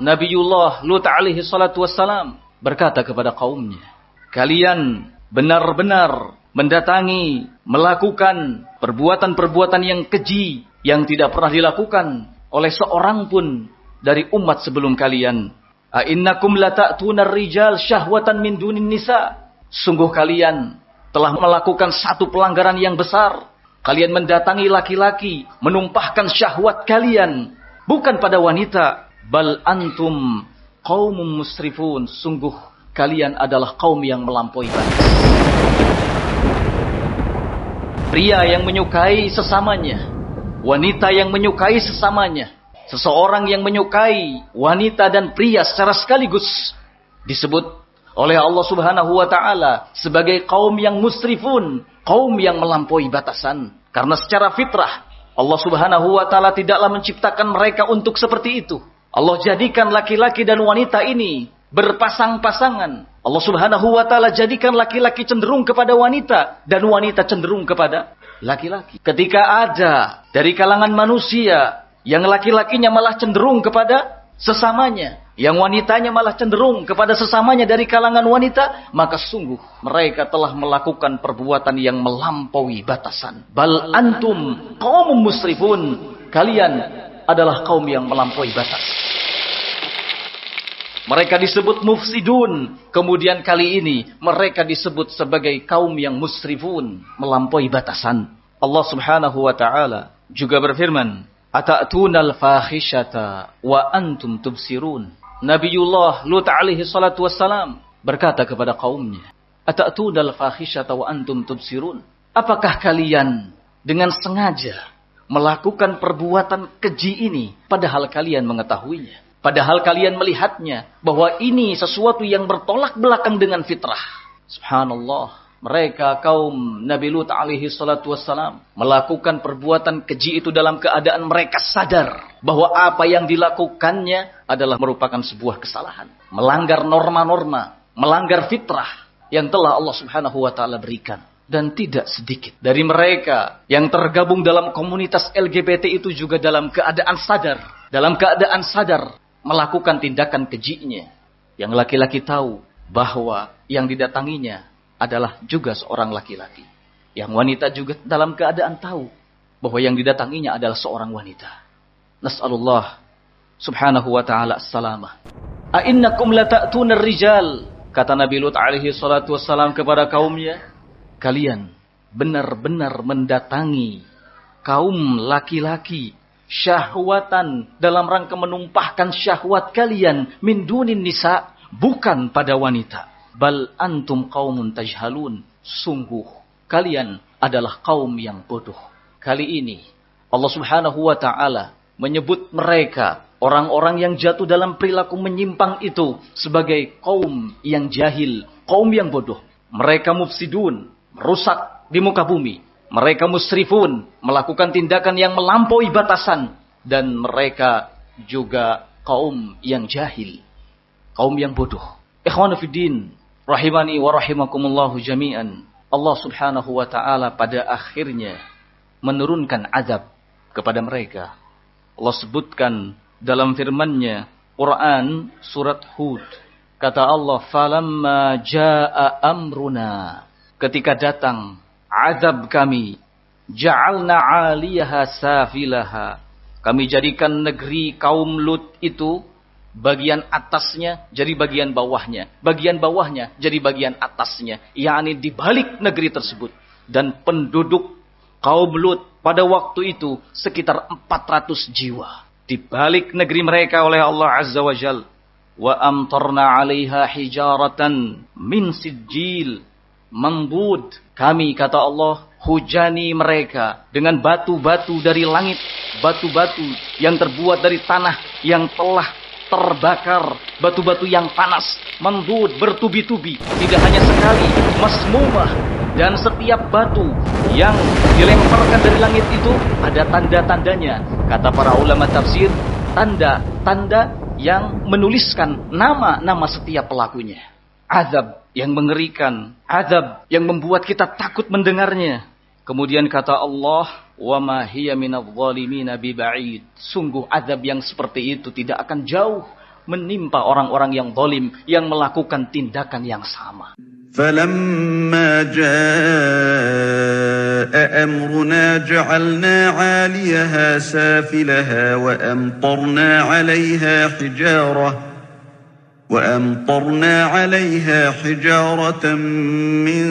Nabiullah Lut alaihi salatu wassalam berkata kepada kaumnya, kalian benar-benar mendatangi, melakukan perbuatan-perbuatan yang keji yang tidak pernah dilakukan oleh seorang pun dari umat sebelum kalian. A'innakum lata'tunar rijal syahwatan min dunin nisa. Sungguh kalian telah melakukan satu pelanggaran yang besar. Kalian mendatangi laki-laki, menumpahkan syahwat kalian bukan pada wanita. Bal antum qaumum musrifun. Sungguh kalian adalah kaum yang melampaui batas. Pria yang menyukai sesamanya, wanita yang menyukai sesamanya, seseorang yang menyukai wanita dan pria secara sekaligus disebut oleh Allah Subhanahu wa taala sebagai kaum yang musrifun, kaum yang melampaui batasan. Karena secara fitrah Allah Subhanahu wa taala tidaklah menciptakan mereka untuk seperti itu. Allah jadikan laki-laki dan wanita ini berpasang-pasangan. Allah Subhanahu wa taala jadikan laki-laki cenderung kepada wanita dan wanita cenderung kepada laki-laki. Ketika ada dari kalangan manusia yang laki-lakinya malah cenderung kepada sesamanya, yang wanitanya malah cenderung kepada sesamanya dari kalangan wanita, maka sungguh mereka telah melakukan perbuatan yang melampaui batasan. Bal antum qaumum musrifun. Kalian adalah kaum yang melampaui batas. Mereka disebut mufsidun. Kemudian kali ini mereka disebut sebagai kaum yang musrifun, melampaui batasan. Allah Subhanahu wa taala juga berfirman, "Ata'tunal fahisyata wa antum tubsirun." Nabiullah Lut alaihi salatu wassalam berkata kepada kaumnya, "Ata'tunal fahisyata wa antum tubsirun." Apakah kalian dengan sengaja melakukan perbuatan keji ini padahal kalian mengetahuinya? Padahal kalian melihatnya bahwa ini sesuatu yang bertolak belakang dengan fitrah. Subhanallah. Mereka kaum Nabi Lut alaihi salatu wassalam melakukan perbuatan keji itu dalam keadaan mereka sadar bahwa apa yang dilakukannya adalah merupakan sebuah kesalahan. Melanggar norma-norma, melanggar fitrah yang telah Allah Subhanahu wa taala berikan. Dan tidak sedikit dari mereka yang tergabung dalam komunitas LGBT itu juga dalam keadaan sadar. Dalam keadaan sadar melakukan tindakan kejinya. Yang laki-laki tahu bahwa yang didatanginya adalah juga seorang laki-laki. Yang wanita juga dalam keadaan tahu bahwa yang didatanginya adalah seorang wanita. Nas'alullah subhanahu wa ta'ala as-salamah. A'innakum lata'tunar rijal. Kata Nabi Lut alaihi salatu wassalam kepada kaumnya, kalian benar-benar mendatangi kaum laki-laki syahwatan dalam rangka menumpahkan syahwat kalian min dunin nisa, bukan pada wanita. Bal antum qaumun tajhalun. Sungguh kalian adalah kaum yang bodoh. Kali ini Allah Subhanahu wa taala menyebut mereka, orang-orang yang jatuh dalam perilaku menyimpang itu, sebagai kaum yang jahil, kaum yang bodoh. Mereka mufsidun, merusak di muka bumi. Mereka musrifun, melakukan tindakan yang melampaui batasan. Dan mereka juga kaum yang jahil, kaum yang bodoh. Ikhwanu fiddin, rahimani wa rahimakumullahu jami'an. Allah Subhanahu wa ta'ala pada akhirnya menurunkan azab kepada mereka. Allah sebutkan dalam firman-Nya, Quran surat Hud. Kata Allah, "Falamma jaa'a amruna." Ketika datang azab kami, ja'alna 'aliyaha safilaha. Kami jadikan negeri kaum Lut itu bagian atasnya jadi bagian bawahnya, bagian bawahnya jadi bagian atasnya, yakni di balik negeri tersebut. Dan penduduk kaum Lut pada waktu itu sekitar 400 jiwa. Di balik negeri mereka oleh Allah Azza wa Jalla. Wa amtarna 'alaiha hijaratan min sijil mambud. Kami, kata Allah, hujani mereka dengan batu-batu dari langit, batu-batu yang terbuat dari tanah yang telah terbakar, batu-batu yang panas, mambud, bertubi-tubi, tidak hanya sekali, masmumah. Dan setiap batu yang dilemparkan dari langit itu ada tanda-tandanya. Kata para ulama tafsir, tanda-tanda yang menuliskan nama-nama setiap pelakunya. Azab yang mengerikan, azab yang membuat kita takut mendengarnya. Kemudian kata Allah, "Wa ma hiya minadh-dhalimina biba'id." Sungguh azab yang seperti itu tidak akan jauh menimpa orang-orang yang zalim yang melakukan tindakan yang sama. فَلَمَّا جَاءَ أَمْرُنَا جَعَلْنَا عَالِيَهَا سَافِلَهَا وَأَمْطَرْنَا عَلَيْهَا حِجَارَةً مِّن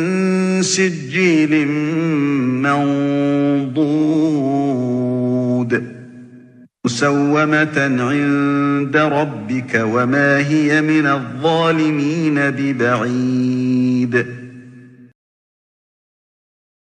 سِجِّيلٍ مَّنضُودٍ مُّسَوَّمَةً عِندَ رَبِّكَ وَمَا هِيَ مِنَ الظَّالِمِينَ بِبَعِيدٍ